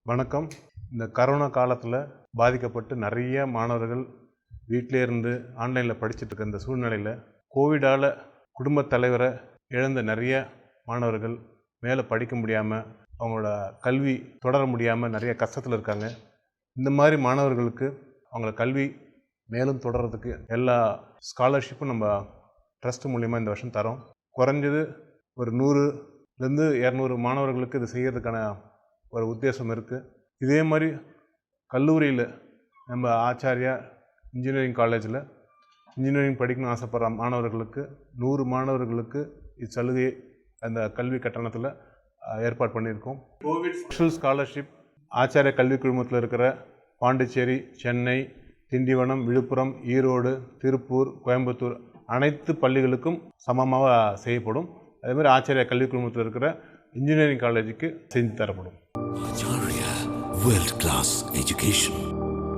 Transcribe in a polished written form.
வணக்கம். இந்த கரோனா காலத்தில் பாதிக்கப்பட்டு நிறைய மாணவர்கள் வீட்டிலே இருந்து ஆன்லைனில் படிச்சுட்டு இருக்க இந்த சூழ்நிலையில் கோவிடால் குடும்பத் தலைவரை இழந்த நிறைய மாணவர்கள் மேலே படிக்க முடியாமல் அவங்களோட கல்வி தொடர முடியாமல் நிறைய கஷ்டத்தில் இருக்காங்க. இந்த மாதிரி மாணவர்களுக்கு அவங்கள கல்வி மேலும் தொடர்றதுக்கு எல்லா ஸ்காலர்ஷிப்பும் நம்ம ட்ரஸ்ட் மூலிமா இந்த வருஷம் தரோம். குறைஞ்சது ஒரு 100லேருந்து 200 மாணவர்களுக்கு இது செய்கிறதுக்கான ஒரு உத்தேசம் இருக்குது. இதே மாதிரி கல்லூரியில் நம்ம ஆச்சாரியா இன்ஜினியரிங் காலேஜில் இன்ஜினியரிங் படிக்கணும்னு ஆசைப்படுற மாணவர்களுக்கு 100 மாணவர்களுக்கு இச்சலுகை அந்த கல்வி கட்டணத்தில் ஏற்பாடு பண்ணியிருக்கோம். கோவிட் ஸ்பெஷல் ஸ்காலர்ஷிப் ஆச்சாரிய கல்வி குழுமத்தில் இருக்கிற பாண்டிச்சேரி, சென்னை, திண்டிவனம், விழுப்புரம், ஈரோடு, திருப்பூர், கோயம்புத்தூர் அனைத்து பள்ளிகளுக்கும் சமமாக செய்யப்படும். அதேமாதிரி ஆச்சாரிய கல்வி குழுமத்தில் இருக்கிற இன்ஜினியரிங் காலேஜுக்கு செஞ்சு தரப்படும். Acharya World Class Education.